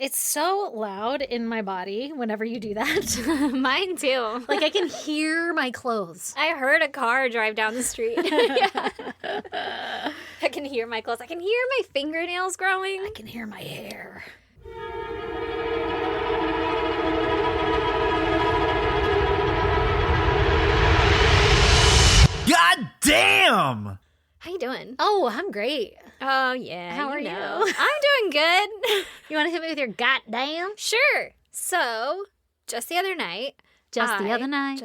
It's so loud in my body whenever you do that. Mine too. Like I can hear my clothes. I heard a car drive down the street. Yeah. I can hear my clothes. I can hear my fingernails growing. I can hear my hair. God damn! How you doing? Oh, I'm great. Oh, yeah. How are you? I'm doing good. You want to hit me with your goddamn? Sure. So, just the other night. Just the other night.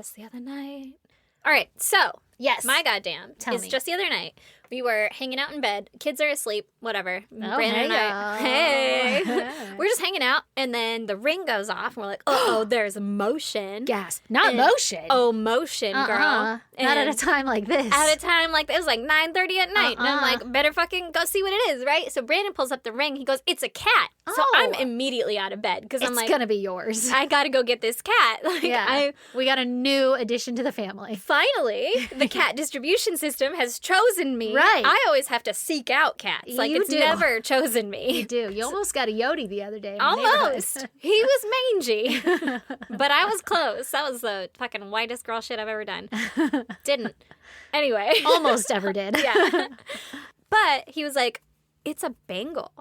All right, so. Yes. My goddamn. Tell me. Just the other night. We were hanging out in bed. Kids are asleep. Whatever. Oh, Brandon and I. Hey. We're just hanging out, and then the ring goes off, and we're like, oh, there's motion. Gas. Not motion. Oh, motion, girl. Not at a time like this. At a time like this. It was like 9:30 at night. And I'm like, better fucking go see what it is, right? So Brandon pulls up the ring. He goes, it's a cat. So I'm immediately out of bed because I'm like, it's going to be yours. I got to go get this cat. Like, yeah. We got a new addition to the family. Finally, the cat distribution system has chosen me. Right. I always have to seek out cats. Like, it's never chosen me. You do. You almost got a Yodi the other day. Almost. He was mangy. But I was close. That was the fucking whitest girl shit I've ever done. Didn't. Anyway. Almost ever did. Yeah. But he was like, it's a Bengal.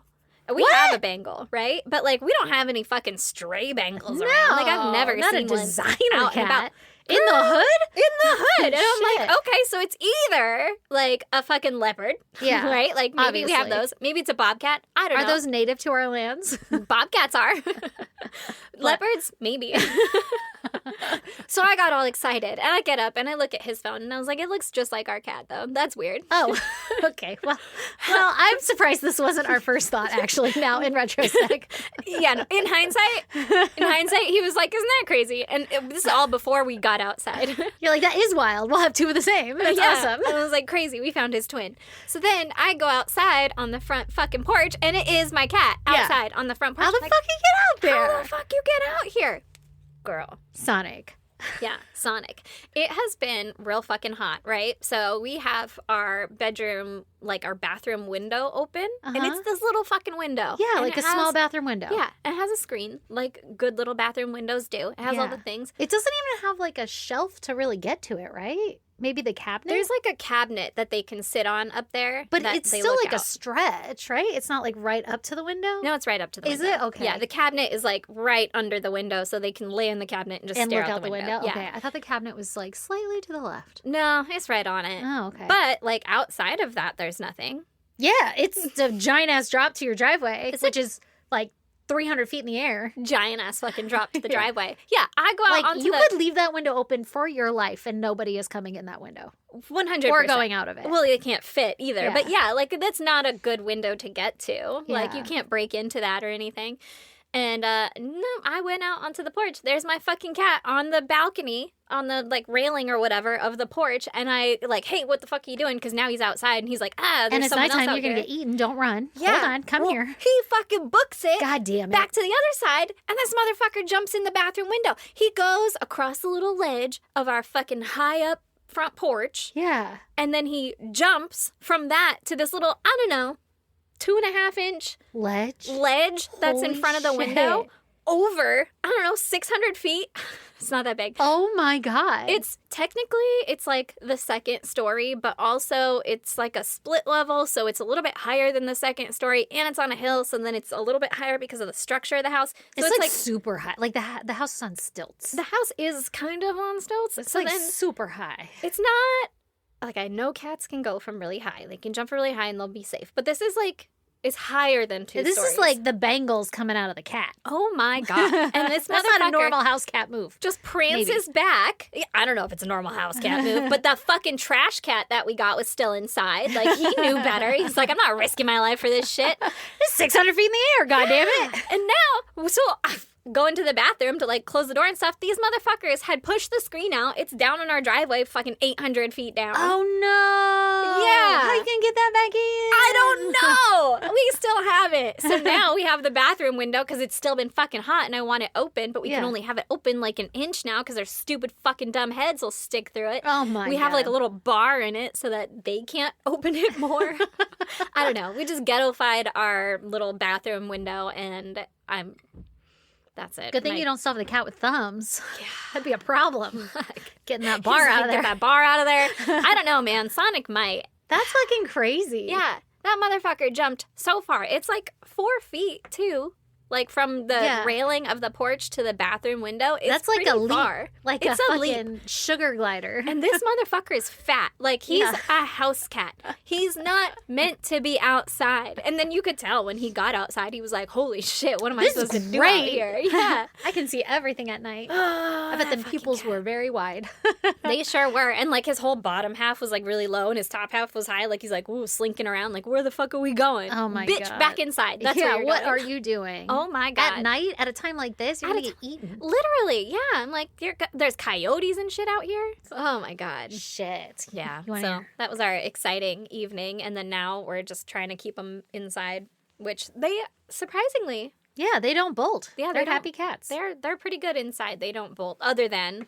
We have a Bengal, right? But, like, we don't have any fucking stray Bengals around. Like, I've never not seen a designer one cat. In the hood? In the hood. And I'm Shit. like, okay, so it's either, like, a fucking leopard. Yeah. Right? Like, maybe we have Obviously. those. Maybe it's a bobcat. I don't know. Are those native to our lands? Bobcats are. Leopards? Maybe. So I got all excited. And I get up and I look at his phone and I was like, it looks just like our cat, though. That's weird. Oh, okay. Well, I'm surprised this wasn't our first thought, actually, now in retrospect. Yeah, no, in hindsight, he was like, isn't that crazy? And this is all before we got outside. You're like, that is wild. We'll have two of the same. That's awesome. And I was like, crazy. We found his twin. So then I go outside on the front fucking porch, and it is my cat outside on the front porch. How the fuck you get out there? How the fuck you get out here? Girl. Sonic. Yeah, Sonic. It has been real fucking hot, right? So we have our bedroom, like our bathroom window open, and it's this little fucking window. Yeah, and like a small bathroom window. Yeah, it has a screen, like good little bathroom windows do. It has all the things. It doesn't even have like a shelf to really get to it, right? Maybe the cabinet? There's like a cabinet that they can sit on up there. But it's still like a stretch, right? It's not like right up to the window? No, it's right up to the window. Is it? Okay. Yeah, the cabinet is like right under the window so they can lay in the cabinet and just stare look out the window. Yeah. Okay, I thought the cabinet was like slightly to the left. No, it's right on it. Oh, okay. But like outside of that, there's nothing. Yeah, it's a giant ass drop to your driveway, which is like 300 feet in the air. Giant ass fucking drop to the driveway. Yeah, I go out like onto you could leave that window open for your life and nobody is coming in that window. 100%. Or going out of it. Well, they can't fit either. Yeah. But yeah, like that's not a good window to get to. Yeah. Like you can't break into that or anything. And no, I went out onto the porch. There's my fucking cat on the balcony, on the like railing or whatever of the porch. And I like, hey, what the fuck are you doing? Because now he's outside and he's like, there's and it's someone else nighttime. out You're gonna here. get eaten. Don't run. Yeah. Hold on. Come here. He fucking books it. God damn it. Back to the other side, and this motherfucker jumps in the bathroom window. He goes across the little ledge of our fucking high up front porch. Yeah. And then he jumps from that to this little, I don't know, 2.5 inch ledge that's in Holy front of the shit. window over, I don't know, 600 feet. It's not that big. Oh my God. It's like the second story, but also it's like a split level, so it's a little bit higher than the second story, and it's on a hill, so then it's a little bit higher because of the structure of the house. So it's like super high. Like the house is on stilts. The house is kind of on stilts. It's so like then super high. it's not like, I know cats can go from really high. They can jump really high and they'll be safe. But this is like, it's higher than two This stories. is like the Bengals coming out of the cat. Oh my God. And this That's motherfucker not a normal house cat move. just prances back. I don't know if it's a normal house cat move, but the fucking trash cat that we got was still inside. Like, he knew better. He's like, I'm not risking my life for this shit. It's 600 feet in the air, goddammit. And now, so go into the bathroom to, like, close the door and stuff. These motherfuckers had pushed the screen out. It's down in our driveway, fucking 800 feet down. Oh, no. Yeah. How you going to get that back in? I don't know. We still have it. So now we have the bathroom window because it's still been fucking hot and I want it open, but we can only have it open like an inch now because their stupid fucking dumb heads will stick through it. Oh, my God. We have, like, a little bar in it so that they can't open it more. I don't know. We just ghettofied our little bathroom window and that's it. Good thing you don't stuff the cat with thumbs. Yeah. That'd be a problem. Getting that bar out of there. Get that bar out of there. I don't know, man. Sonic might. That's fucking crazy. Yeah. That motherfucker jumped so far. It's like 4 feet, too. Like, from the railing of the porch to the bathroom window. It's That's like a leap. Far. Like it's a fucking sugar glider. And this motherfucker is fat. Like, he's a house cat. He's not meant to be outside. And then you could tell when he got outside, he was like, holy shit, what am I supposed to do out here? Yeah. I can see everything at night. I bet the pupils were very wide. They sure were. And, like, his whole bottom half was, like, really low and his top half was high. Like, he's like, ooh, slinking around. Like, where the fuck are we going? Oh, my God. Bitch, back inside. That's where you're what going. are you doing? Oh, my God. At night, at a time like this, you're going to get eaten. Literally, yeah. I'm like, there's coyotes and shit out here. Oh, my God. Shit. Yeah. You wanna So hear? that was our exciting evening. And then now we're just trying to keep them inside, which they, surprisingly... Yeah, they don't bolt. Yeah, they're they don't. happy cats. They're pretty good inside. They don't bolt, other than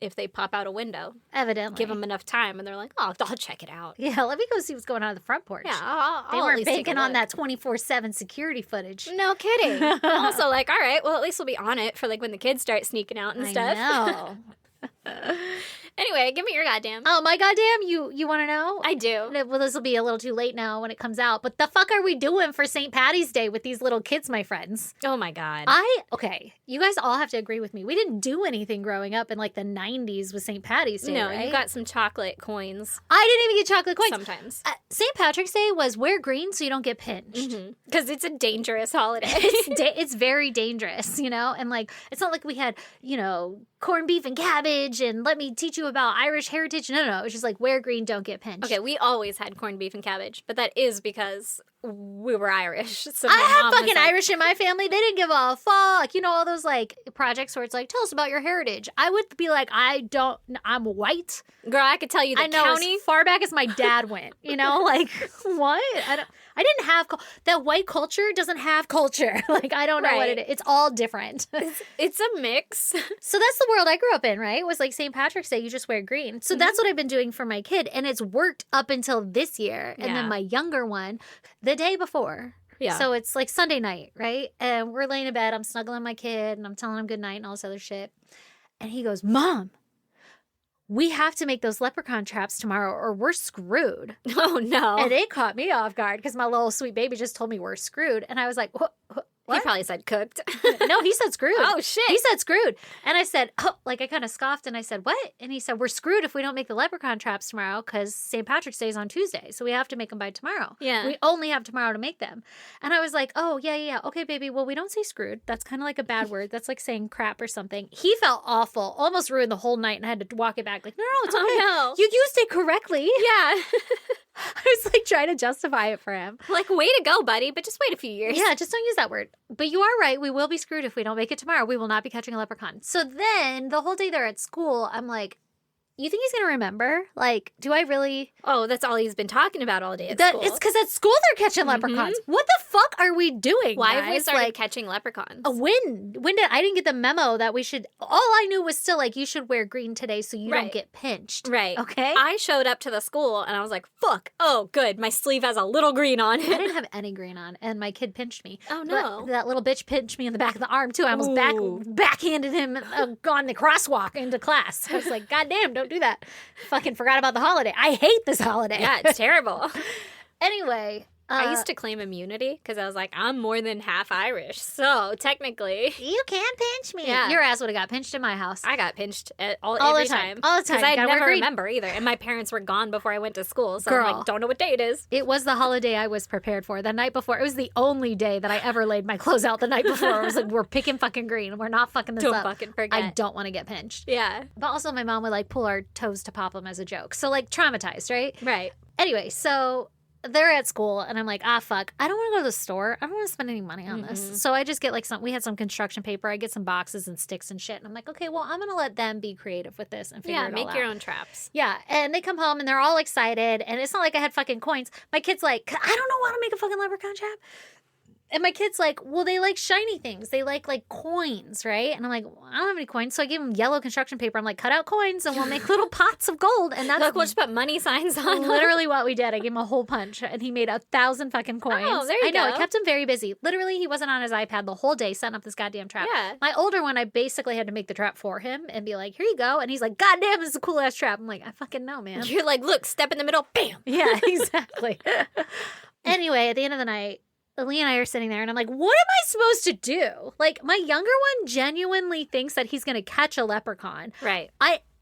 if they pop out a window. Evidently. Give them enough time, and they're like, oh, I'll check it out. Yeah, let me go see what's going on at the front porch. Yeah, They I'll at weren't least take a banking on look. that 24/7 security footage. No kidding. Also, like, all right, well, at least we'll be on it for, like, when the kids start sneaking out and stuff. I know. Anyway, give me your goddamn. Oh, my goddamn, you want to know? I do. Well, this will be a little too late now when it comes out, but the fuck are we doing for St. Patty's Day with these little kids, my friends? Oh, my God. Okay, you guys all have to agree with me. We didn't do anything growing up in like the 90s with St. Patty's Day, No, right? you got some chocolate coins I didn't even get chocolate coins. sometimes. St. Patrick's Day was wear green so you don't get pinched. Because it's a dangerous holiday. It's very dangerous, you know? And like, it's not like we had, corned beef and cabbage and let me teach you about Irish heritage. No. It's just like wear green, don't get pinched. Okay, we always had corned beef and cabbage, but that is because we were Irish. So I my have mom was fucking like, Irish in my family. They didn't give a fuck. You know, all those like projects where it's like, tell us about your heritage. I would be like, I'm white. Girl, I could tell you the I know county. as far back as my dad went, like what? I didn't have that white culture doesn't have culture. Like I don't know what it is. It's all different. It's a mix. So that's the world I grew up in, right? It was like St. Patrick's Day, you just wear green. So that's what I've been doing for my kid, and it's worked up until this year. And then my younger one, the day before. Yeah. So it's like Sunday night, right? And we're laying in bed, I'm snuggling my kid, and I'm telling him good night and all this other shit. And he goes, Mom, we have to make those leprechaun traps tomorrow or we're screwed. Oh, no. And it caught me off guard because my little sweet baby just told me we're screwed. And I was like, what? He probably said cooked. No, he said screwed. Oh, shit. He said screwed. And I said, I kind of scoffed and I said, what? And he said, we're screwed if we don't make the leprechaun traps tomorrow because St. Patrick's Day is on Tuesday. So we have to make them by tomorrow. Yeah. We only have tomorrow to make them. And I was like, oh, yeah. Okay, baby. Well, we don't say screwed. That's kind of like a bad word. That's like saying crap or something. He felt awful, almost ruined the whole night and I had to walk it back. Like, no, it's okay. Oh, no. You used it correctly. Yeah. I was like trying to justify it for him. Like, way to go, buddy, but just wait a few years. Yeah, just don't use that word. But you are right. We will be screwed if we don't make it tomorrow. We will not be catching a leprechaun. So then the whole day they're at school, I'm like, you think he's going to remember? Like, do I really? Oh, that's all he's been talking about all day at school. It's because at school they're catching leprechauns. What the fuck are we doing, Why have we guys? started Like, catching leprechauns? when did I didn't get the memo that we should? All I knew was still like you should wear green today so you don't Right. get pinched. Right. Okay. I showed up to the school and I was like, fuck. Oh, good. My sleeve has a little green on I it. didn't have any green on, and my kid pinched me. Oh, But no. that little bitch pinched me in the back of the arm too. I almost Ooh. backhanded him on the crosswalk into class. I was like, God damn, don't do that. Fucking forgot about the holiday. I hate this holiday. Yeah, it's terrible. Anyway. I used to claim immunity because I was like, I'm more than half Irish. So technically, You can't pinch me. Yeah. Your ass would have got pinched in my house. I got pinched All every the time. time. All the time. Because I Gotta wear never green. remember either. And my parents were gone before I went to school. So I'm Girl. like, don't know what day it is. It was the holiday I was prepared for. The night before, it was the only day that I ever laid my clothes out the night before. I was like, we're picking fucking green. We're not fucking this Don't up. fucking forget. I don't want to get pinched. Yeah. But also my mom would like pull our toes to pop them as a joke. So like traumatized, right? Right. Anyway, so they're at school, and I'm like, fuck. I don't want to go to the store. I don't want to spend any money on this. So I just get like we had some construction paper. I get some boxes and sticks and shit. And I'm like, okay, well, I'm going to let them be creative with this and figure it all out. Yeah, make your own traps. Yeah. And they come home and they're all excited. And it's not like I had fucking coins. My kid's like, I don't know how to make a fucking leprechaun trap. And my kid's like, well, they like shiny things. They like coins, right? And I'm like, well, I don't have any coins. So I gave him yellow construction paper. I'm like, cut out coins and we'll make little pots of gold. And that's Look, we'll just put money signs on. literally what we did. I gave him a hole punch and he made 1,000 fucking coins. Oh, there you go. I know. It kept him very busy. Literally, he wasn't on his iPad the whole day setting up this goddamn trap. Yeah. My older one, I basically had to make the trap for him and be like, here you go. And he's like, God damn, this is a cool ass trap. I'm like, I fucking know, man. You're like, look, step in the middle, bam. Yeah, exactly. Anyway, at the end of the night, Lee and I are sitting there, and I'm like, what am I supposed to do? Like, my younger one genuinely thinks that he's going to catch a leprechaun. Right.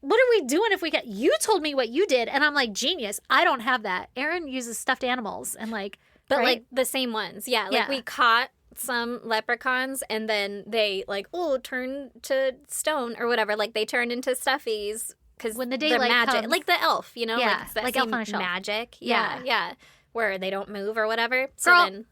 What are we doing if we get... You told me what you did, and I'm like, genius. I don't have that. Erin uses stuffed animals, and like... But right? like the same ones. Yeah. Like Yeah. we caught some leprechauns and then they like, turn to stone or whatever. Like they turned into stuffies because When the they're daylight magic. comes- Like the elf, you know? Yeah, Like, it's that like same Elf on a Shelf. magic. Yeah. Yeah. Where they don't move or whatever. So Girl, then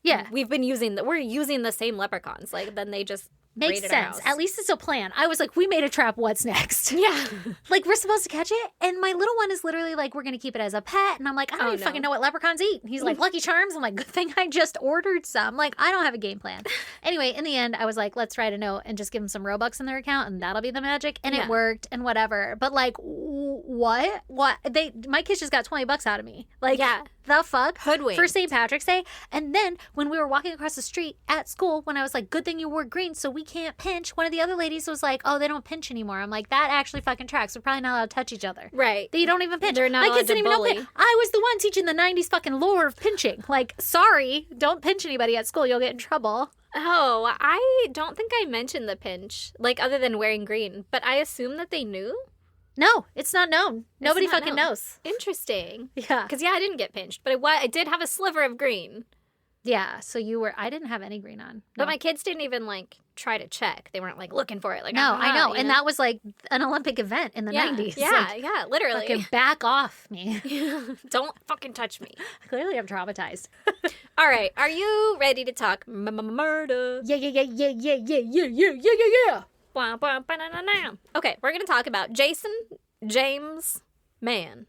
Yeah. we're using the same leprechauns. Like then they just Makes raided our sense. house. At least it's a plan. I was like, we made a trap. What's next? Yeah. Like, we're supposed to catch it? And my little one is literally like, we're going to keep it as a pet. And I'm like, I don't even fucking know what leprechauns eat. And he's like, Lucky Charms. I'm like, good thing I just ordered some. Like, I don't have a game plan. Anyway, in the end, I was like, let's write a note and just give them some Robux in their account. And that'll be the magic. And Yeah. it worked and whatever. But like, what? My kids just got $20 out of me. Like, Yeah. the fuck? Hoodwinked. For St. Patrick's Day. And then when we were walking across the street at school, when I was like, good thing you wore green so we can't pinch, one of the other ladies was like, oh, they don't pinch anymore. I'm like, that actually fucking tracks. We're probably not allowed to touch each other. Right. They don't even pinch. They're not My allowed kids to didn't even know bully. pinch. I was the one teaching the 90s fucking lore of pinching. Like, sorry, don't pinch anybody at school. You'll get in trouble. Oh, I don't think I mentioned the pinch, like other than wearing green, but I assume that they knew. No, it's not known. Nobody not fucking known. knows. Interesting. Yeah. Because, I didn't get pinched, but I did have a sliver of green. Yeah, so I didn't have any green on. But No. my kids didn't even, like, try to check. They weren't, like, looking for it. Like, No, I know. you And that was like an Olympic event in the yeah, 90s. Yeah, Like, yeah, literally. fucking back off me. Don't fucking touch me. Clearly, I'm traumatized. All right, are you ready to talk murder? Yeah. Okay, we're going to talk about Jason James Mahn.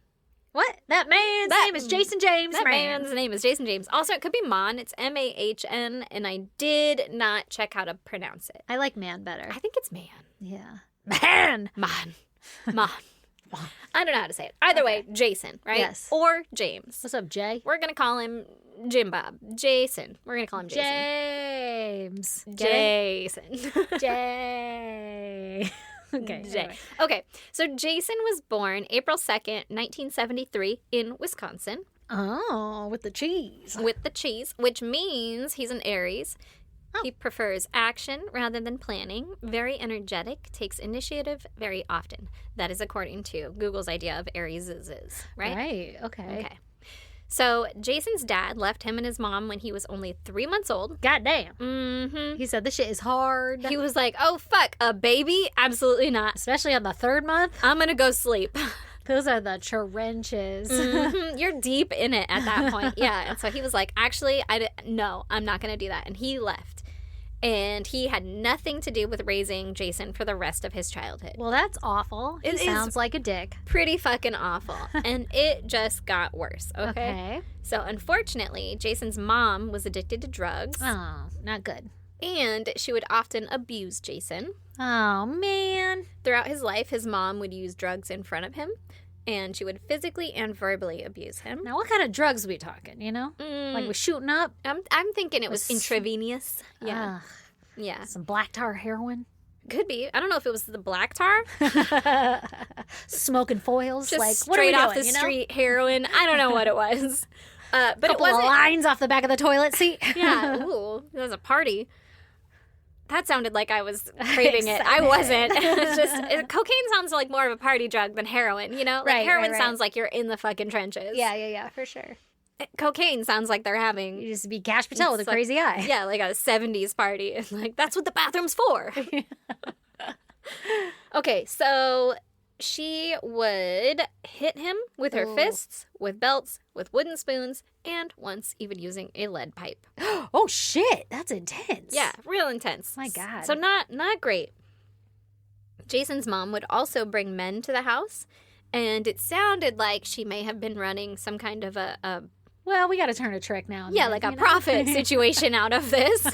What? That man's name is Jason James That Mahn. man's name is Jason James. Also, it could be Mahn. It's Mahn, and I did not check how to pronounce it. I like man better. I think it's Man. Yeah. Man! Mahn. Mahn. I don't know how to say it. Either way, Jason, right? Yes. Or James. What's up, Jay? We're going to call him Jim Bob. Jason. We're going to call him Jason. James. Jason. Jay. Okay. Jay. Anyway. Okay, so Jason was born April 2nd, 1973 in Wisconsin Oh, with the cheese. with the cheese, which means he's an Aries. Oh. He prefers action rather than planning, very energetic, takes initiative very often. That is according to Google's idea of Aries right? Right. Okay. Okay. So Jason's dad left him and his mom when he was only 3 months old. God damn. Mm-hmm. He said this shit is hard. He was like, oh, fuck, a baby? Absolutely not. Especially on the third month. I'm going to go sleep. Those are the trenches. Mhm. You're deep in it at that point. Yeah. And so he was like, actually, no, I'm not going to do that. And he left. And he had nothing to do with raising Jason for the rest of his childhood. Well, that's awful. He It is- sounds like a dick. Pretty fucking awful. And it just got worse, okay? Okay. So unfortunately, Jason's mom was addicted to drugs. Oh, not good. And she would often abuse Jason. Oh, man. Throughout his life, his mom would use drugs in front of him. And she would physically and verbally abuse him. Now, what kind of drugs are we talking, you know? Like we're shooting up? I'm thinking it was Was- intravenous. Yeah. Ugh, Yeah. some black tar heroin? Could be. I don't know if it was the black tar. Smoking foils? Just like, what are we straight off doing, the you know? street heroin. I don't know what it was. But it Couple of wasn't. lines off the back of the toilet seat. Yeah. Ooh, it was a party. That sounded like I was craving it. I wasn't. It's just cocaine sounds like more of a party drug than heroin. You know, like Right, heroin right. sounds like you're in the fucking trenches. Yeah, for sure. Cocaine sounds like they're having You just be Cash Patel with a It's like- crazy eye. yeah, like a 70s party. And like that's what the bathroom's for. Okay, so she would hit him with her fists, with belts, with wooden spoons, and once even using a lead pipe. Oh, shit. That's intense. Yeah, real intense. My God. So not great. Jason's mom would also bring men to the house, and it sounded like she may have been running some kind of a well, we got to turn a trick now. yeah, like a profit situation out of this.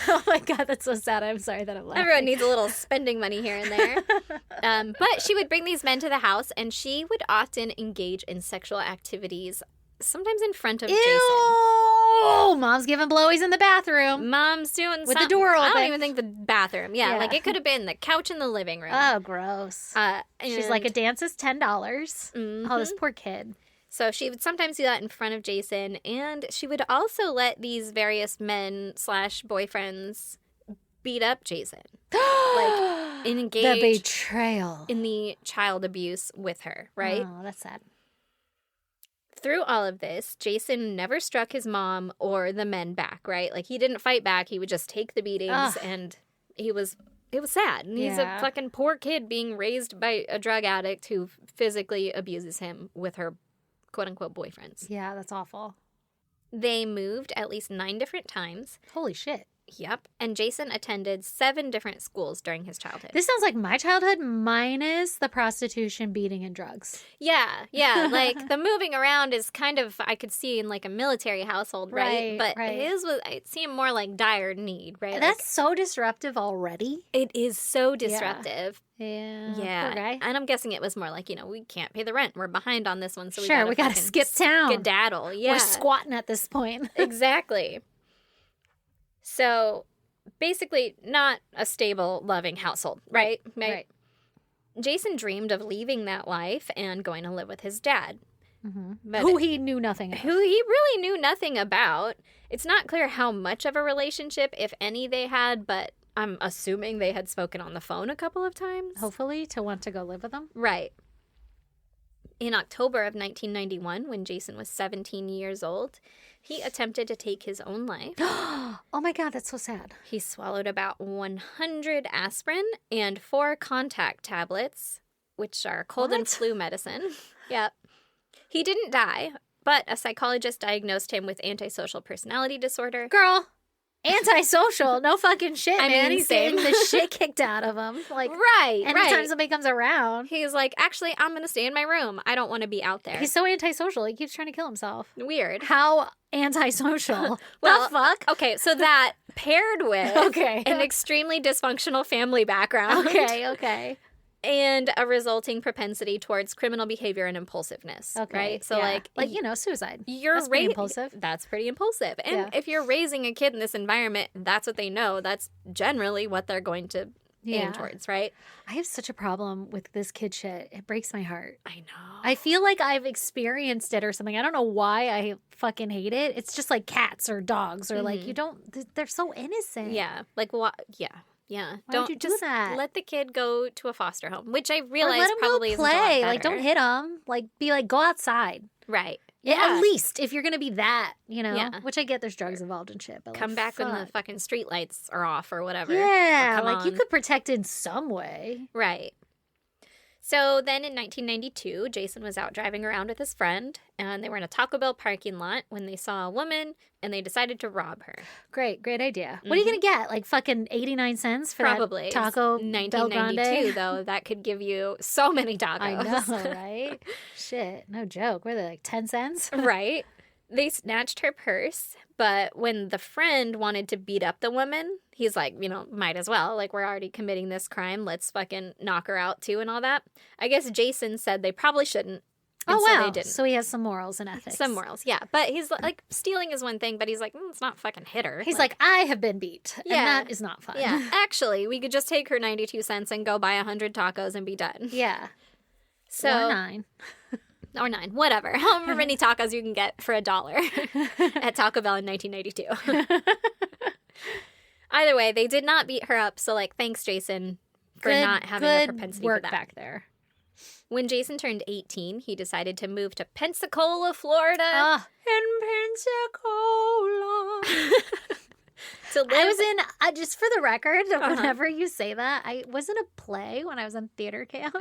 Oh my God, that's so sad. I'm sorry that I'm laughing. Everyone needs a little spending money here and there. But she would bring these men to the house, and she would often engage in sexual activities, sometimes in front of Jason. Ew! Mom's giving blowies in the bathroom. Mom's doing With the door I open. don't even think the bathroom. Yeah, Yeah. like it could have been the couch in the living room. Oh, gross. She's like, a and- dance is $10. Oh, this poor kid. So she would sometimes do that in front of Jason, and she would also let these various men / boyfriends beat up Jason. Like, engage The betrayal. in the child abuse with her, right? Oh, that's sad. Through all of this, Jason never struck his mom or the men back, right? Like, he didn't fight back. He would just take the beatings, Ugh. and it was sad. And he's Yeah. a fucking poor kid being raised by a drug addict who physically abuses him with her quote-unquote boyfriends. Yeah, that's awful. They moved at least 9 different times. Holy shit. Yep. And Jason attended 7 different schools during his childhood. This sounds like my childhood minus the prostitution, beating, and drugs. Yeah. Like, the moving around is kind of, I could see in like a military household, right? But his was, it seemed more like dire need, right? That's so disruptive already. It is so disruptive. Yeah. Yeah. Poor guy. And I'm guessing it was more like, we can't pay the rent. We're behind on this one. So Sure, we gotta fucking skip town. Skedaddle. Yeah. We're squatting at this point. Exactly. So basically, not a stable, loving household, right? Right. Jason dreamed of leaving that life and going to live with his dad. But Who he knew nothing of. who he really knew nothing about. It's not clear how much of a relationship, if any, they had, but I'm assuming they had spoken on the phone a couple of times. Hopefully to want to go live with them. Right. In October of 1991, when Jason was 17 years old, he attempted to take his own life. Oh my God, that's so sad. He swallowed about 100 aspirin and 4 contact tablets, which are cold and What? flu medicine. Yep. He didn't die, but a psychologist diagnosed him with antisocial personality disorder. Girl, antisocial. No fucking shit, I man. mean, He's same. getting the shit kicked out of him. Like, Right, anytime somebody comes around. He's like, actually, I'm going to stay in my room. I don't want to be out there. He's so antisocial. He keeps trying to kill himself. Weird. How antisocial? Well, the fuck? Okay, so that paired with Okay. an extremely dysfunctional family background. Okay. And a resulting propensity towards criminal behavior and impulsiveness. Okay. Right? So, yeah. like suicide. you're That's pretty ra- impulsive. That's pretty impulsive. And Yeah. if you're raising a kid in this environment, that's what they know. That's generally what they're going to aim towards, right? I have such a problem with this kid shit. It breaks my heart. I know. I feel like I've experienced it or something. I don't know why I fucking hate it. It's just like cats or dogs or like they're so innocent. Yeah. Like, what? Yeah. Yeah. Why don't would you do just that? let the kid go to a foster home, which I Or realize let him probably go isn't a lot play. Like, better. don't hit him. Like, be like, go outside. Right. Yeah. At least if you're gonna be that, Yeah. Which I get. There's drugs involved and shit. But Come like, back when the fuck. fucking street lights are off or whatever. Yeah, Or come like you on. could protect in some way. Right. So then in 1992, Jason was out driving around with his friend, and they were in a Taco Bell parking lot when they saw a woman, and they decided to rob her. Great idea. What are you gonna get? Like fucking 89 cents for Probably. that Taco It's Bell 1992, Grande? though. That could give you so many tacos. I know, right? Shit, no joke. Were they like 10 cents? Right. They snatched her purse, but when the friend wanted to beat up the woman, he's like, might as well. Like, we're already committing this crime. Let's fucking knock her out too and all that. I guess Jason said they probably shouldn't. And Oh, so wow. they didn't. So he has some morals and ethics. Some morals, yeah. But he's like, stealing is one thing, but he's like, it's not fucking hit her. He's like, I have been beat. Yeah. And that is not fun. yeah, actually, we could just take her 92 cents and go buy 100 tacos and be done. Yeah. So, Or 9. Or 9, whatever. However many tacos you can get for $1 at Taco Bell in 1992. Either way, they did not beat her up. So, thanks, Jason, for not having a propensity work for that. back there. When Jason turned 18, he decided to move to Pensacola, Florida. In Pensacola. To live. I was in, just for the record, whenever you say that, I was in a play when I was in theater camp.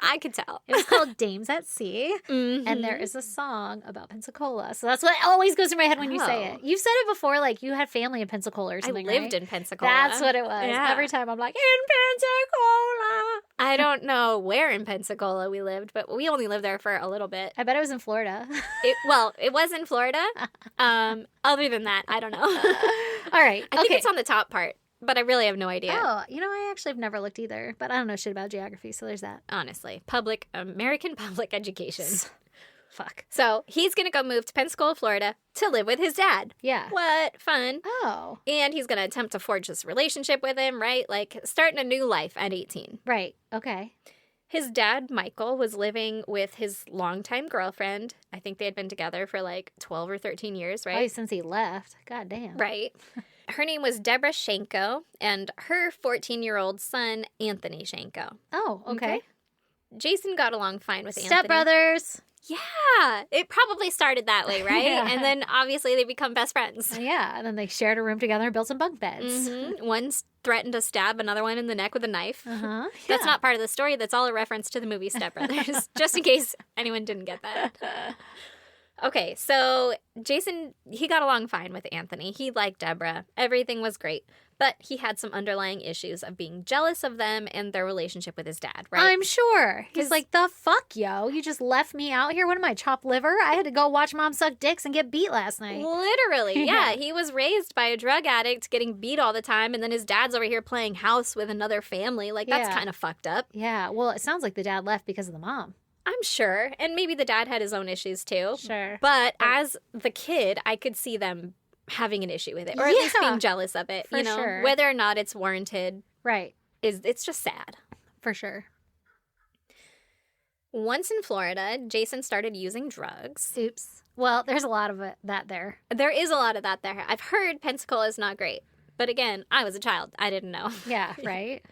I could tell. It was called Dames at Sea, and there is a song about Pensacola. So that's what always goes through my head when you say it. You've said it before, like you had family in Pensacola or something, I lived right? in Pensacola. That's what it was. Yeah. Every time I'm like, in Pensacola. I don't know where in Pensacola we lived, but we only lived there for a little bit. I bet it was in Florida. It was in Florida. Other than that, I don't know. All right. I think it's on the top part, but I really have no idea. Oh, I actually have never looked either, but I don't know shit about geography, so there's that. Honestly, American public education. Fuck. So he's going to go move to Pensacola, Florida to live with his dad. Yeah. What fun. Oh. And he's going to attempt to forge this relationship with him, right? Like starting a new life at 18. Right. Okay. His dad, Michael, was living with his longtime girlfriend. I think they had been together for like 12 or 13 years, right? Probably since he left. God damn. Right. Her name was Debra Shanko, and her 14-year-old son, Anthony Shanko. Oh, okay. Jason got along fine with Anthony. Stepbrothers. Yeah. It probably started that way, right? Yeah. And then obviously they become best friends. Yeah, and then they shared a room together and built some bunk beds. Mm-hmm. One threatened to stab another one in the neck with a knife. Uh-huh. That's not part of the story. That's all a reference to the movie Step Brothers, just in case anyone didn't get that. Okay, so Jason, he got along fine with Anthony. He liked Debra. Everything was great. But he had some underlying issues of being jealous of them and their relationship with his dad, right? I'm sure. He's like, the fuck, yo? You just left me out here? What am I, chopped liver? I had to go watch mom suck dicks and get beat last night. Literally, yeah. He was raised by a drug addict getting beat all the time, and then his dad's over here playing house with another family. Like, that's kind of fucked up. Yeah, well, it sounds like the dad left because of the mom. I'm sure. And maybe the dad had his own issues, too. Sure. But as the kid, I could see them having an issue with it, or at least being jealous of it, For sure. Whether or not it's warranted. Right. It's just sad. For sure. Once in Florida, Jason started using drugs. Oops. Well, there's a lot of that there. There is a lot of that there. I've heard Pensacola is not great. But again, I was a child. I didn't know. Yeah, right?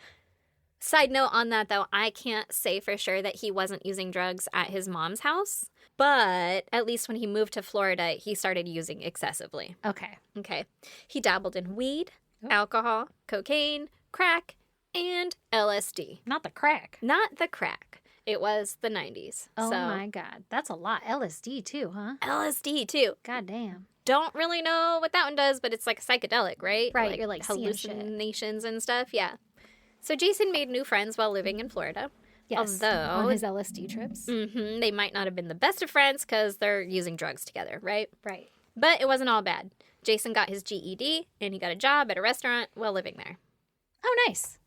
Side note on that, though, I can't say for sure that he wasn't using drugs at his mom's house. But at least when he moved to Florida, he started using excessively. Okay. Okay. He dabbled in weed, alcohol, cocaine, crack, and LSD. Not the crack. Not the crack. It was the 90s. Oh, my God. That's a lot. LSD, too, huh? LSD, too. God damn. Don't really know what that one does, but it's like psychedelic, right? Right, you're like hallucinations and stuff. Yeah. So Jason made new friends while living in Florida. Yes, although on his LSD trips. They might not have been the best of friends because they're using drugs together, right? Right. But it wasn't all bad. Jason got his GED, and he got a job at a restaurant while living there. Oh, nice.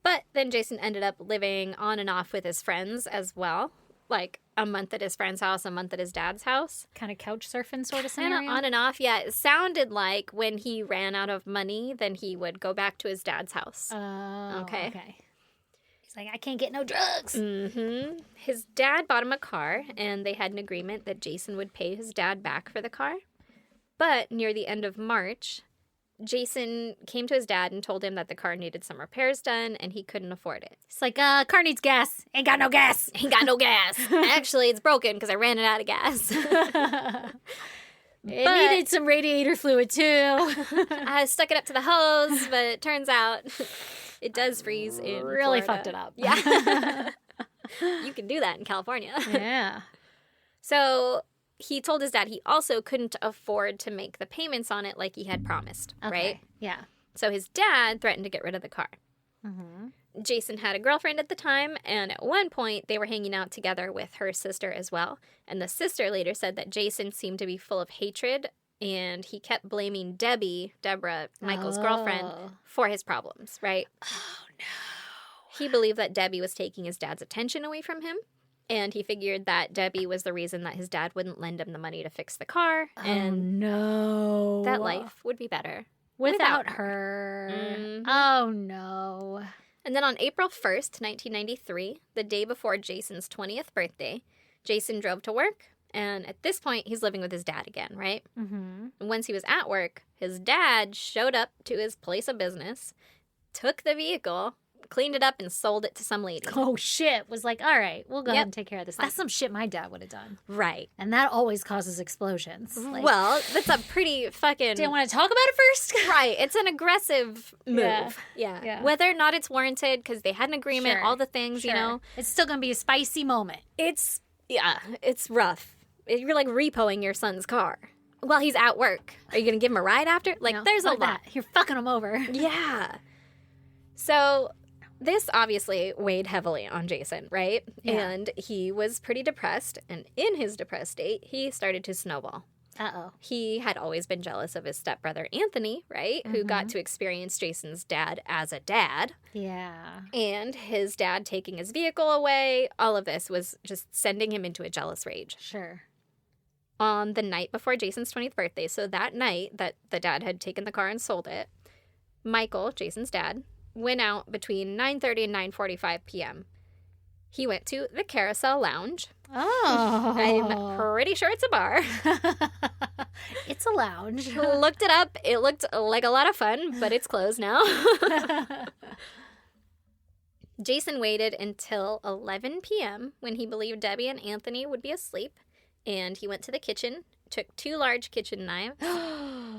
But then Jason ended up living on and off with his friends as well. Like a month at his friend's house, a month at his dad's house. Kind of couch surfing sort of Kind scenario? of on and off, yeah. It sounded like when he ran out of money, then he would go back to his dad's house. Oh, okay. He's like, I can't get no drugs. Mm-hmm. His dad bought him a car, and they had an agreement that Jason would pay his dad back for the car. But near the end of March, Jason came to his dad and told him that the car needed some repairs done, and he couldn't afford it. It's like, car needs gas. Ain't got no gas. Ain't got no gas. Actually, it's broken because I ran it out of gas. It needed some radiator fluid, too. I stuck it up to the hose, but it turns out it does freeze in Really Florida. fucked it up. Yeah. You can do that in California. Yeah. So he told his dad he also couldn't afford to make the payments on it like he had promised, right? Yeah. So his dad threatened to get rid of the car. Mm-hmm. Jason had a girlfriend at the time, and at one point they were hanging out together with her sister as well. And the sister later said that Jason seemed to be full of hatred, and he kept blaming Debra, Michael's girlfriend, for his problems, right? Oh, no. He believed that Debbie was taking his dad's attention away from him, and he figured that Debbie was the reason that his dad wouldn't lend him the money to fix the car, and no. that life would be better without her. Mhm. Oh, no. And then on April 1st, 1993, the day before Jason's 20th birthday, Jason drove to work, and at this point, he's living with his dad again, right? Mm-hmm. And once he was at work, his dad showed up to his place of business, took the vehicle, cleaned it up, and sold it to some lady. Oh, shit. Was like, all right, we'll go ahead Yep. and take care of this. That's some shit my dad would have done. Right. And that always causes explosions. Like, Well, that's a pretty fucking... didn't want to talk about it first? Right. It's an aggressive move. Yeah. Yeah. Whether or not it's warranted, because they had an agreement, Sure. all the things, you know. It's still going to be a spicy moment. It's rough. You're like repoing your son's car while he's at work. Are you going to give him a ride after? Like, No, there's a fuck lot. that. You're fucking him over. Yeah. So this obviously weighed heavily on Jason, right? Yeah. And he was pretty depressed. And in his depressed state, he started to snowball. Uh-oh. He had always been jealous of his stepbrother, Anthony, right? Who got to experience Jason's dad as a dad. Yeah. And his dad taking his vehicle away. All of this was just sending him into a jealous rage. Sure. On the night before Jason's 20th birthday, so that night that the dad had taken the car and sold it, Michael, Jason's dad, went out between 9:30 and 9:45 p.m. He went to the Carousel Lounge. Oh. I'm pretty sure it's a bar. It's a lounge. Looked it up. It looked like a lot of fun, but it's closed now. Jason waited until 11 p.m. when he believed Debbie and Anthony would be asleep, and he went to the kitchen, took 2 large kitchen knives,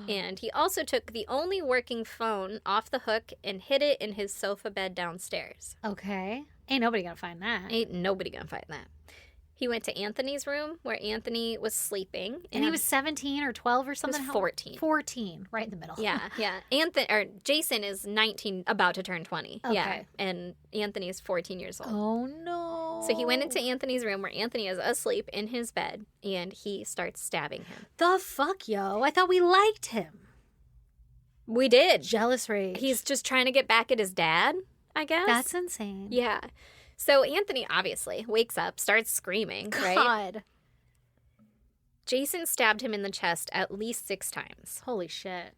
and he also took the only working phone off the hook and hid it in his sofa bed downstairs. Okay. Ain't nobody gonna find that. Ain't nobody gonna find that. He went to Anthony's room where Anthony was sleeping. And he was 17 or 12 or something? He was 14. 14, right in the middle. Yeah. Jason is 19, about to turn 20. Okay. Yeah. And Anthony is 14 years old. Oh, no. So he went into Anthony's room where Anthony is asleep in his bed, and he starts stabbing him. The fuck, yo? I thought we liked him. We did. Jealous rage. He's just trying to get back at his dad, I guess. That's insane. Yeah. So Anthony obviously wakes up, starts screaming, right? God. Jason stabbed him in the chest at least 6 times. Holy shit.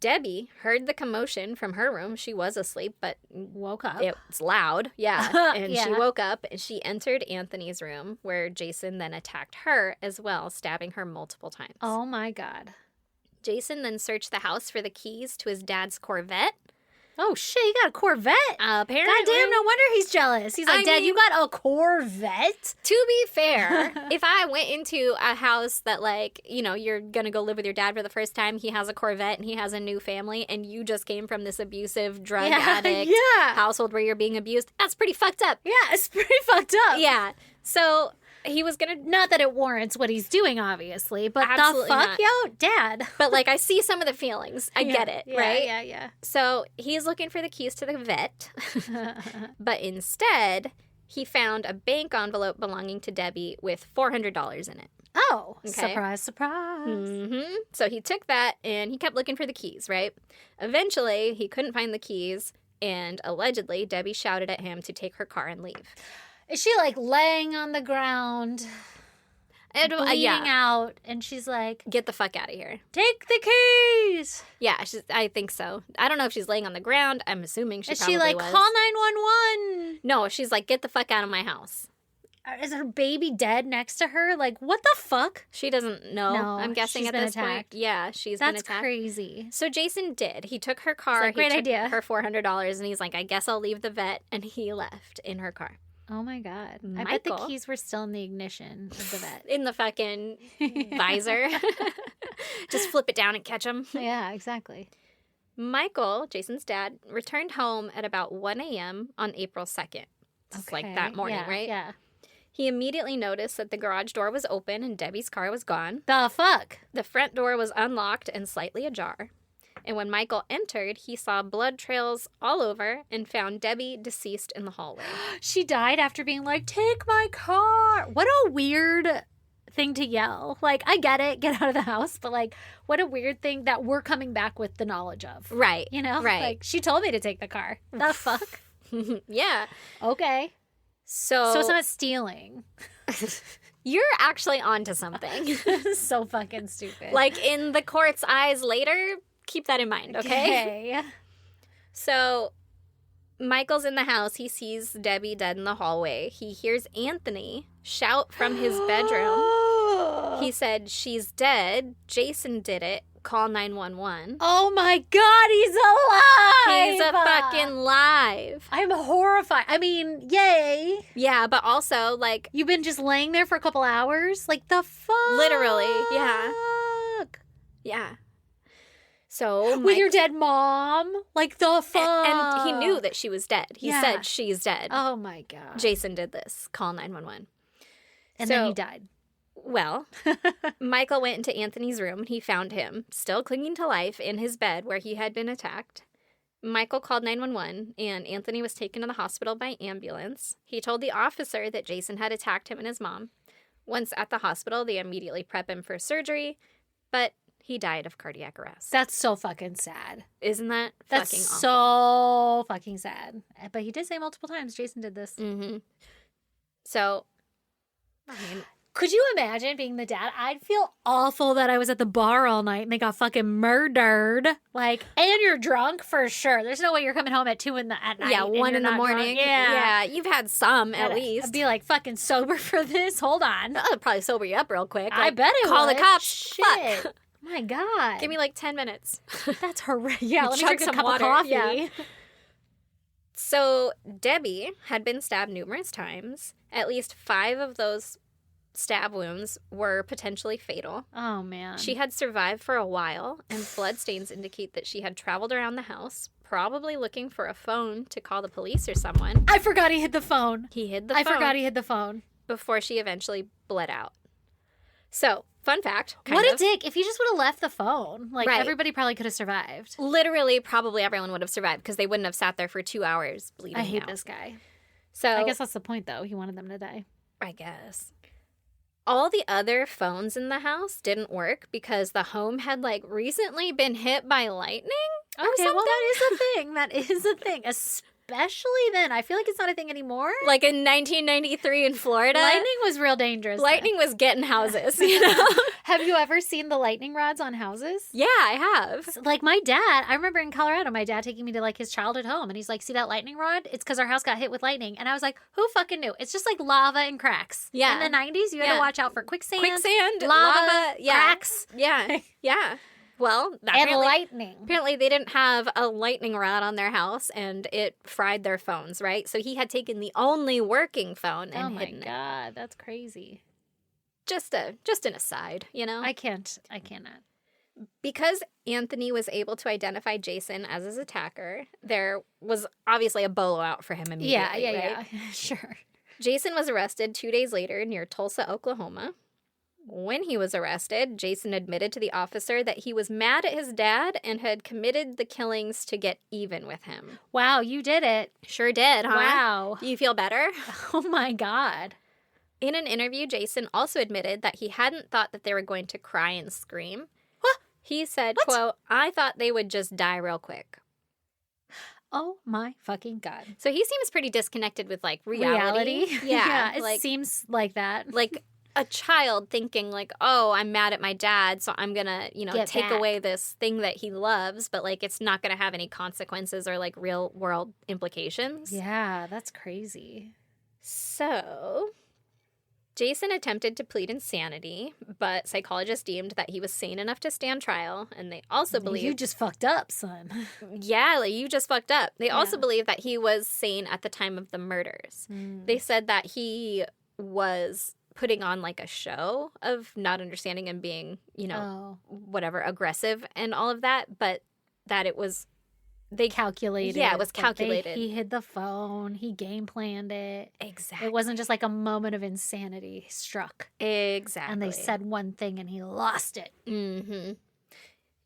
Debbie heard the commotion from her room. She was asleep, but Woke up. it's loud. Yeah. And Yeah. she woke up and she entered Anthony's room, where Jason then attacked her as well, stabbing her multiple times. Oh, my God. Jason then searched the house for the keys to his dad's Corvette. Oh, shit. You got a Corvette? Apparently. Goddamn, no wonder he's jealous. He's like, I Dad, mean- you got a Corvette? To be fair, if I went into a house that, like, you know, you're going to go live with your dad for the first time, he has a Corvette and he has a new family, and you just came from this abusive drug addict household where you're being abused, that's pretty fucked up. Yeah, it's pretty fucked up. Yeah. So he was going to... Not that it warrants what he's doing, obviously, but Absolutely the fuck, not. yo, Dad. But, like, I see some of the feelings. I get it, right? Yeah. So he's looking for the keys to the vet, but instead, he found a bank envelope belonging to Debbie with $400 in it. Oh, Okay. surprise, surprise. Mm-hmm. So he took that and he kept looking for the keys, right? Eventually, he couldn't find the keys, and allegedly, Debbie shouted at him to take her car and leave. Is she like laying on the ground, bleeding out, and she's like, Get the fuck out of here. take the keys? Yeah, I think so. I don't know if she's laying on the ground. I'm assuming she Is probably she like, was. call 911? No, she's like, get the fuck out of my house. Is her baby dead next to her? Like, what the fuck? She doesn't know. No, I'm guessing she's at been this attacked. point. Yeah, she's been That's attacked. crazy. So Jason did. He took her car. like, great he took idea. her $400, and he's like, I guess I'll leave the vet. And he left in her car. Oh my God. I bet the Michael. keys were still in the ignition of the vet. In the fucking visor. Just flip it down and catch him. Yeah, exactly. Michael, Jason's dad, returned home at about 1 a.m. on April 2nd. It's like that morning, Yeah, right? Yeah. He immediately noticed that the garage door was open and Debbie's car was gone. The fuck? The front door was unlocked and slightly ajar. And when Michael entered, he saw blood trails all over and found Debbie deceased in the hallway. She died after being like, take my car. What a weird thing to yell. Like, I get it, get out of the house, but like, what a weird thing that we're coming back with the knowledge of. Right. You know? Right. Like, she told me to take the car. The fuck? Yeah. Okay. So So it's not stealing. you're actually onto something. This is so fucking stupid. Like, in the court's eyes later, keep that in mind, okay? So Michael's in the house. He sees Debbie dead in the hallway. He hears Anthony shout from his bedroom. He said, she's dead. Jason did it. Call 911. Oh my God, he's alive! He's a fucking live. I'm horrified. I mean, yay. Yeah, but also, like... You've been just laying there for a couple hours? Like, the fuck? Literally, yeah. Yeah. So... With your dead mom? Like, the fuck? And he knew that she was dead. He said, she's dead. Oh my God. Jason did this. Call 911. And then he died. Well, Michael went into Anthony's room and he found him still clinging to life in his bed where he had been attacked. Michael called 911 and Anthony was taken to the hospital by ambulance. He told the officer that Jason had attacked him and his mom. Once at the hospital, they immediately prep him for surgery, but he died of cardiac arrest. That's so fucking sad. Isn't that That's fucking awful? so fucking sad. But he did say multiple times Jason did this. Mm-hmm. So, I mean... Could you imagine being the dad? I'd feel awful that I was at the bar all night and they got fucking murdered. Like, and you're drunk for sure. There's no way you're coming home at 2 at night. Yeah, 1 in the morning. Yeah. You've had some at least. I'd be like fucking sober for this. Hold on. That'll probably sober you up real quick. I Like, bet it call would. the cops. Shit. Fuck. My God. Give me like 10 minutes. That's horrific. Yeah, let me Chug drink a some cup water. of coffee. Yeah. So Debbie had been stabbed numerous times. At least 5 of those stab wounds were potentially fatal. Oh, man. She had survived for a while, and bloodstains indicate that she had traveled around the house, probably looking for a phone to call the police or someone. I forgot he hid the phone. He hid the phone. I forgot he hid the phone. Before she eventually bled out. So, fun fact. What a dick. If he just would have left the phone, like, Right. everybody probably could have survived. Literally, probably everyone would have survived because they wouldn't have sat there for 2 hours bleeding I hate out. this guy. So, I guess that's the point, though. He wanted them to die. I guess. All the other phones in the house didn't work because the home had, like, recently been hit by lightning or Okay, something. well, that is a thing. That is a thing. Especially then. I feel like it's not a thing anymore. Like in 1993 in Florida. Lightning was real dangerous. Lightning was getting houses, you know? Have you ever seen the lightning rods on houses? Yeah, I have. Like my dad, I remember in Colorado, my dad taking me to like his childhood home and he's like, see that lightning rod? It's because our house got hit with lightning. And I was like, who fucking knew? It's just like lava and cracks. Yeah. In the 90s, you had to watch out for quicksand, lava, cracks, Yeah, yeah. Well, and lightning. Apparently, they didn't have a lightning rod on their house, and it fried their phones, right? So he had taken the only working phone and hidden it. Oh my God, that's crazy. Just an aside, you know? I cannot. Because Anthony was able to identify Jason as his attacker, there was obviously a bolo out for him immediately, Yeah, right? sure. Jason was arrested 2 days later near Tulsa, Oklahoma. When he was arrested, Jason admitted to the officer that he was mad at his dad and had committed the killings to get even with him. Wow, you did it. Sure did, huh? Wow. Do you feel better? Oh my God. In an interview, Jason also admitted that he hadn't thought that they were going to cry and scream. What? He said, quote, I thought they would just die real quick. Oh my fucking God. So he seems pretty disconnected with, like, reality. Yeah, it like, seems like that. Like a child thinking, like, oh, I'm mad at my dad, so I'm gonna, you know, Get take back. away this thing that he loves, but, like, it's not gonna have any consequences or, like, real world implications. Yeah, that's crazy. So, Jason attempted to plead insanity, but psychologists deemed that he was sane enough to stand trial, and they also believe... You just fucked up, son. Yeah, like, you just fucked up. They also Yeah. believe that he was sane at the time of the murders. They said that he was putting on, like, a show of not understanding and being, you know, whatever, aggressive and all of that, but that it was... They calculated. Yeah, it was Like, calculated. He hid the phone. He game planned it. Exactly. It wasn't just like a moment of insanity struck. Exactly. And they said one thing and he lost it. Mm-hmm.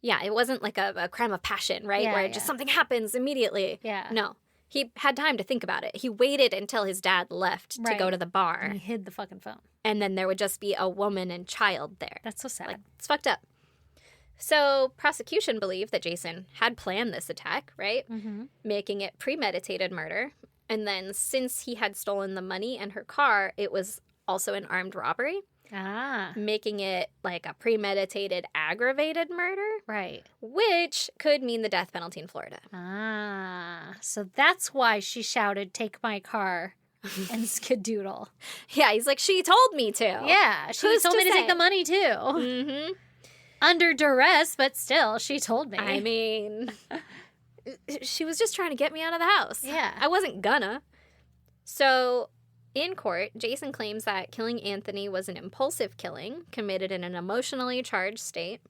Yeah, it wasn't like a crime of passion, right? Yeah, Where just something happens immediately. Yeah. No. He had time to think about it. He waited until his dad left to Right. go to the bar. And he hid the fucking phone. And then there would just be a woman and child there. That's so sad. Like, it's fucked up. So, prosecution believed that Jason had planned this attack, right? Mm-hmm. Making it premeditated murder. And then, since he had stolen the money and her car, it was also an armed robbery, making it like a premeditated aggravated murder, Right. which could mean the death penalty in Florida. So that's why she shouted, "Take my car." and skedoodle. Yeah, he's like, she told me to. Yeah, she Who's told to me to say? take the money too. Mm-hmm. Under duress, but still, she told me. I mean, she was just trying to get me out of the house. Yeah. I wasn't gonna. So, in court, Jason claims that killing Anthony was an impulsive killing committed in an emotionally charged state.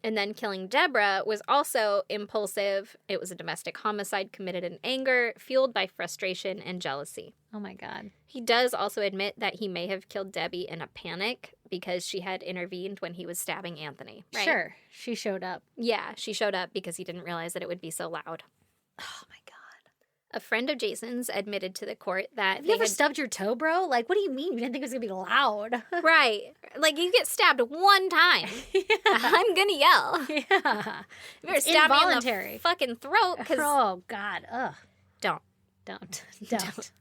And then killing Debra was also impulsive. It was a domestic homicide committed in anger, fueled by frustration and jealousy. Oh my God. He does also admit that he may have killed Debbie in a panic because she had intervened when he was stabbing Anthony. Right? Sure, she showed up. Yeah, she showed up because he didn't realize that it would be so loud. Oh my God. A friend of Jason's admitted to the court that Have you ever stubbed your toe, bro? Like, what do you mean? You didn't think it was going to be loud? Right. Like, you get stabbed one time. I'm gonna yell. Yeah. You ever stab me in Involuntary. the fucking throat? Because Oh, God. Ugh. don't. Don't.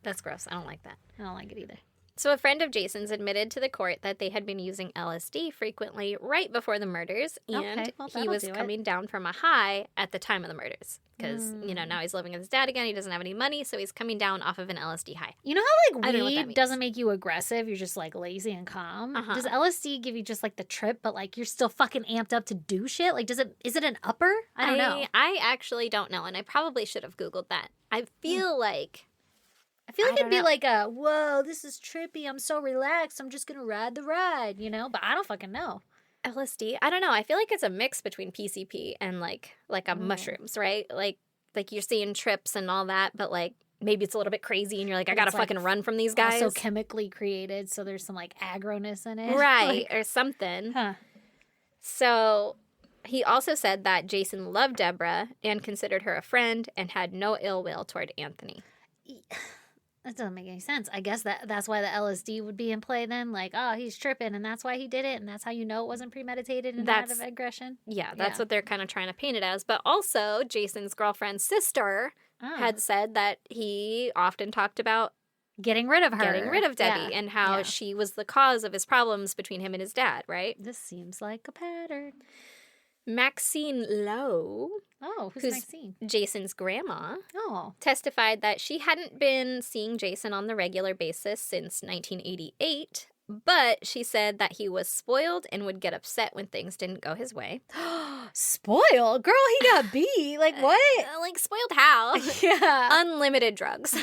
That's gross. I don't like that. I don't like it either. So a friend of Jason's admitted to the court that they had been using LSD frequently right before the murders, and Okay, well, he that'll was do it. coming down from a high at the time of the murders. Because, now he's living with his dad again. He doesn't have any money, so he's coming down off of an LSD high. You know how, I like, don't know what that weed means. doesn't make you aggressive? You're just, like, lazy and calm? Does LSD give you just, like, the trip, but, like, you're still fucking amped up to do shit? Like, is it an upper? I don't know. I actually don't know, and I probably should have Googled that. I feel like... I feel like I it'd don't be know. like a, whoa, this is trippy. I'm so relaxed. I'm just going to ride the ride, you know? But I don't fucking know. LSD? I don't know. I feel like it's a mix between PCP and, like a mushrooms, right? Like you're seeing trips and all that, but, like, maybe it's a little bit crazy and you're like, I gotta It's, like, fucking run from these guys. Also chemically created, so there's some, like, aggroness in it. Right, Like, or something. huh. So he also said that Jason loved Debra and considered her a friend and had no ill will toward Anthony. That doesn't make any sense. I guess that's why the LSD would be in play then. Like, oh, he's tripping, and that's why he did it, and that's how you know it wasn't premeditated and out of aggression. Yeah, that's Yeah. what they're kind of trying to paint it as. But also, Jason's girlfriend's sister Oh. had said that he often talked about Getting rid of her. getting rid of Debbie Yeah. and how Yeah. she was the cause of his problems between him and his dad, right? This seems like a pattern. Maxine Lowe, Oh, who's Who's- Maxine? Jason's grandma, Oh. testified that she hadn't been seeing Jason on the regular basis since 1988, but she said that he was spoiled and would get upset when things didn't go his way. Spoiled? Girl, he got beat. Like, what? Like, spoiled how? Yeah. Unlimited drugs.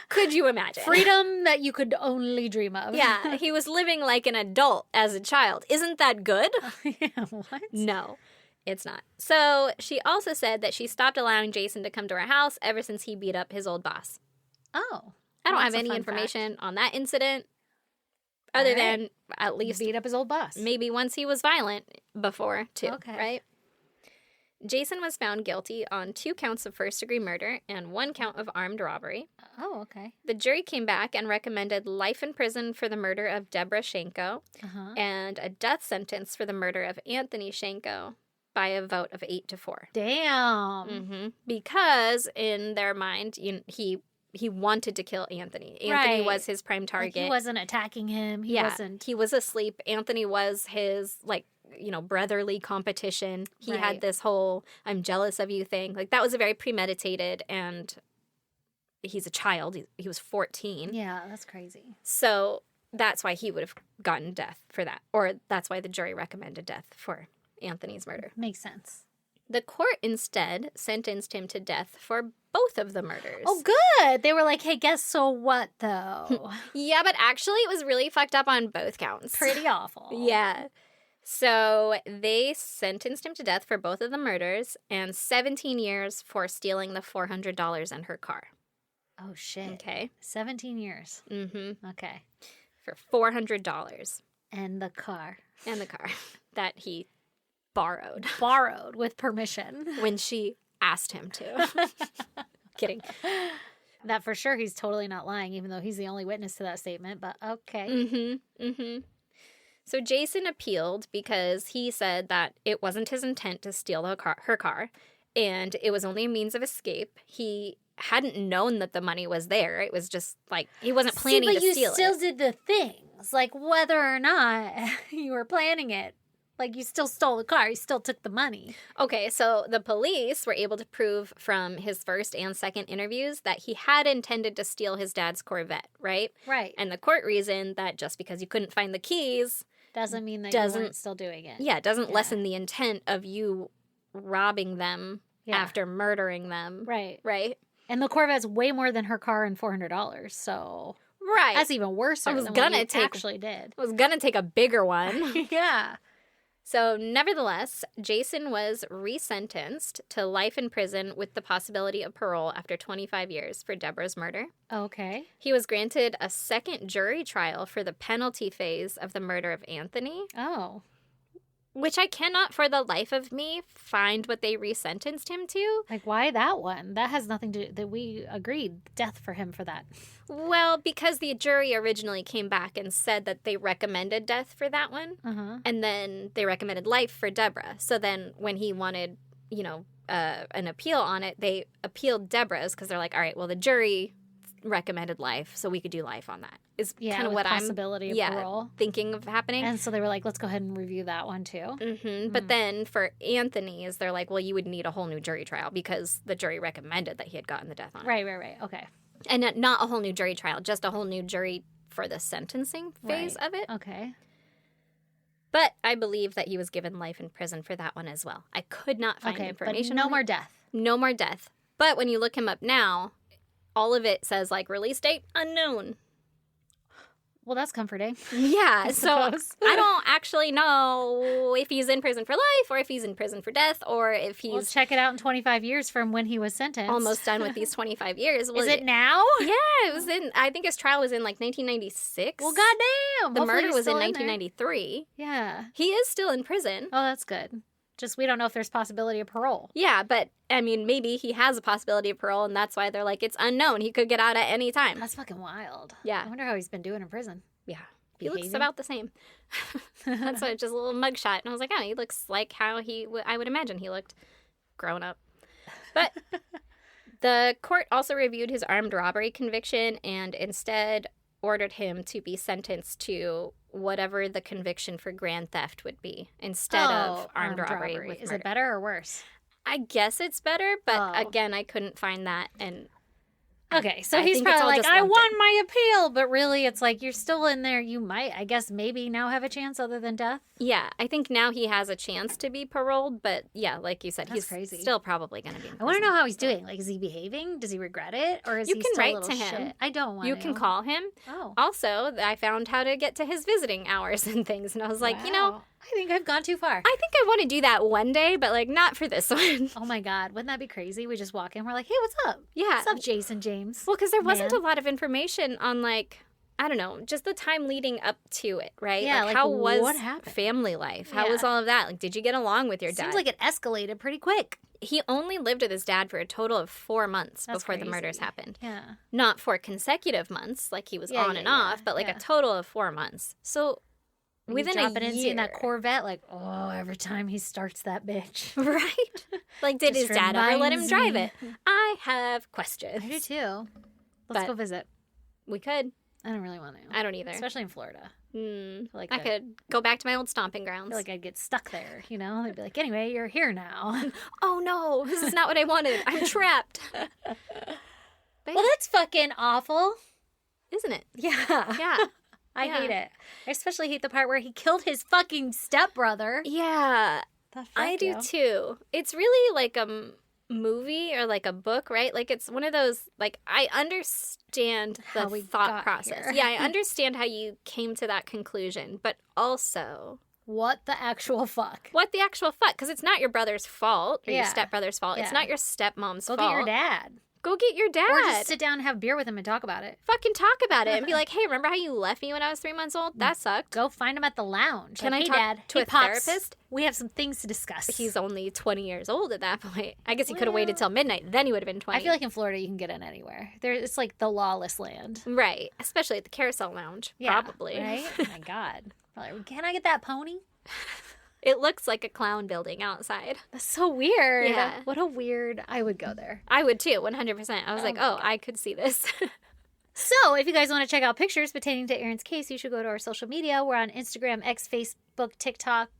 Could you imagine? Freedom that you could only dream of. Yeah, he was living like an adult as a child. Isn't that good? Yeah, what? No, it's not. So she also said that she stopped allowing Jason to come to her house ever since he beat up his old boss. Oh. I don't Well, have that's a any fun information on that incident other All right. than at least Beat up his old boss. maybe once he was violent before, too, Okay. right? Jason was found guilty on 2 counts of first-degree murder and 1 count of armed robbery. Oh, okay. The jury came back and recommended life in prison for the murder of Debra Shanko Uh-huh. and a death sentence for the murder of Anthony Shanko by a vote of 8-4. Damn. Because in their mind, he wanted to kill Anthony. Anthony Right. was his prime Like, target. he wasn't attacking him. He wasn't. He was asleep. Anthony was his, brotherly competition. He Right. had this whole I'm jealous of you thing. Like, that was a very premeditated, and he's a child. He was 14. Yeah, that's crazy. So that's why he would have gotten death for that. Or that's why the jury recommended death for Anthony's murder. Makes sense. The court instead sentenced him to death for both of the murders. Oh, good. They were like, hey, guess so what, though? Yeah, but actually it was really fucked up on both counts. Pretty awful. Yeah. So they sentenced him to death for both of the murders and 17 years for stealing the $400 in her car. Oh, shit. Okay. 17 years. Mm-hmm. Okay. For $400 And the car. and the car that he borrowed Borrowed with permission. when she asked him to. Kidding. That for sure he's totally not lying, even though he's the only witness to that statement, but okay. Mm-hmm. Mm-hmm. So Jason appealed because he said that it wasn't his intent to steal her car, and it was only a means of escape. He hadn't known that the money was there. It was just like he wasn't planning but to you steal still it. did the things. Like, whether or not you were planning it, Like, you still stole the car. You still took the money. Okay, so the police were able to prove from his first and second interviews that he had intended to steal his dad's Corvette, right? Right. And the court reasoned that just because you couldn't find the keys Doesn't mean that you weren't still doing it. Yeah, it doesn't lessen the intent of you robbing them after murdering them. Right. Right? And the Corvette's way more than her car and $400, so... Right. That's even worse than what you actually did. I was going to take a bigger one. Yeah. So, nevertheless, Jason was resentenced to life in prison with the possibility of parole after 25 years for Debra's murder. Okay. He was granted a second jury trial for the penalty phase of the murder of Anthony. Oh. Which I cannot for the life of me find what they resentenced him to. Like, why that one? That has nothing to do... That we agreed death for him for that. Well, because the jury originally came back and said that they recommended death for that one. Uh-huh. And then they recommended life for Debra. So then when he wanted, an appeal on it, they appealed Debra's because they're like, all right, well, the jury recommended life, so we could do life on that. Is kind of what possibility of parole. Thinking of happening. And so they were like, let's go ahead and review that one too. Mm-hmm. But then for Anthony's, they're like, well, you would need a whole new jury trial because the jury recommended that he had gotten the death on it. Right. Okay. And not a whole new jury trial, just a whole new jury for the sentencing phase of it. Okay. But I believe that he was given life in prison for that one as well. I could not find information. But no more death. No more death. But when you look him up now, all of it says, like, release date unknown. Well, that's comforting. Yeah, so I don't actually know if he's in prison for life or if he's in prison for death or if he's... We'll check it out in 25 years from when he was sentenced. Almost done with these 25 years. Is it now? Yeah, it was I think his trial was in, like, 1996. Well, goddamn. The murder was in 1993. Yeah. He is still in prison. Oh, that's good. Just we don't know if there's possibility of parole. Yeah, but, I mean, maybe he has a possibility of parole, and that's why they're like, it's unknown. He could get out at any time. That's fucking wild. Yeah. I wonder how he's been doing in prison. Yeah. He looks about the same. That's just a little mugshot. And I was like, oh, he looks like how I would imagine he looked grown up. But the court also reviewed his armed robbery conviction and instead ordered him to be sentenced to whatever the conviction for grand theft would be instead of armed robbery with Is murder. it better or worse? I guess it's better, but again, I couldn't find that. And okay, so he's probably like, I won my appeal, but really it's like you're still in there. You might, I guess, maybe now have a chance other than death. Yeah, I think now he has a chance to be paroled, but yeah, like you said, he's crazy. Still probably going to be in prison. I want to know how he's doing. Like, is he behaving? Does he regret it? Or is he still a little shit? I don't want to. You can call him. Oh. Also, I found how to get to his visiting hours and things, and I was like, I think I've gone too far. I think I want to do that one day, but, like, not for this one. Oh, my God. Wouldn't that be crazy? We just walk in. We're like, hey, what's up? Yeah. What's up, Jason James? Well, because there wasn't a lot of information on, like, I don't know, just the time leading up to it, right? Yeah, like how was what happened? Family life? How was all of that? Like, did you get along with your dad? Seems like it escalated pretty quick. He only lived with his dad for a total of 4 months before the murders happened. Yeah. Not 4 consecutive months, like he was on and off, but like a total of 4 months. So within a year. And seeing that Corvette, like, oh, every time he starts that bitch. Right? Like, did his dad ever let him drive it? I have questions. I do too. Let's go visit. We could. I don't really want to. I don't either. Especially in Florida. I could go back to my old stomping grounds. I feel like I'd get stuck there, you know? They'd be like, anyway, you're here now. Oh, no. This is not what I wanted. I'm trapped. Well, that's fucking awful. Isn't it? Yeah. Yeah. I hate it. I especially hate the part where he killed his fucking stepbrother. Yeah. I do too. It's really like a movie or like a book, right? Like it's one of those, like, I understand the thought process. Here. Yeah, I understand how you came to that conclusion, but also what the actual fuck? What the actual fuck? Because it's not your brother's fault or your stepbrother's fault. Yeah. It's not your stepmom's fault. Go get your dad. Go get your dad. Or just sit down and have beer with him and talk about it. Fucking talk about it and be like, hey, remember how you left me when I was 3 months old? That sucked. Go find him at the lounge. Can like, I talk Dad, to a Pops, therapist? We have some things to discuss. He's only 20 years old at that point. I guess he could have waited till midnight. Then he would have been 20. I feel like in Florida you can get in anywhere. It's like the lawless land. Right. Especially at the Carousel Lounge. Yeah, probably. Right? Oh my God. Probably, can I get that pony? It looks like a clown building outside. That's so weird. Yeah. What a weird... I would go there. I would too, 100%. I was like, oh, I could see this. So, if you guys want to check out pictures pertaining to Erin's case, you should go to our social media. We're on Instagram, X, Facebook, TikTok,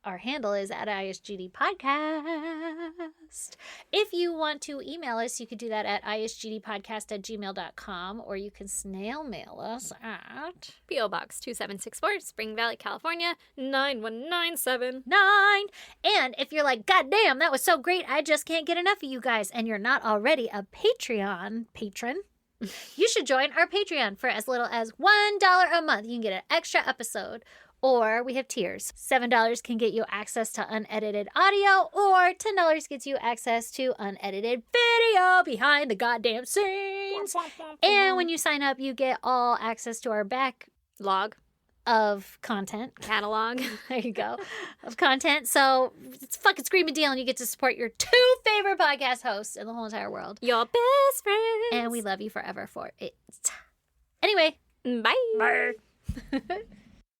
Our handle is at ISGD Podcast. If you want to email us, you could do that at isgdpodcast@gmail.com, or you can snail mail us at P.O. Box 2764, Spring Valley, California, 91979. 9. And if you're like, God damn, that was so great, I just can't get enough of you guys, and you're not already a Patreon patron, you should join our Patreon for as little as $1 a month. You can get an extra episode. Or we have tiers. $7 can get you access to unedited audio, or $10 gets you access to unedited video behind the goddamn scenes. And when you sign up, you get all access to our Log. of content. Catalog. There you go. Of content. So it's a fucking screaming deal, and you get to support your 2 favorite podcast hosts in the whole entire world. Your best friends. And we love you forever for it. Anyway. Bye. Bye.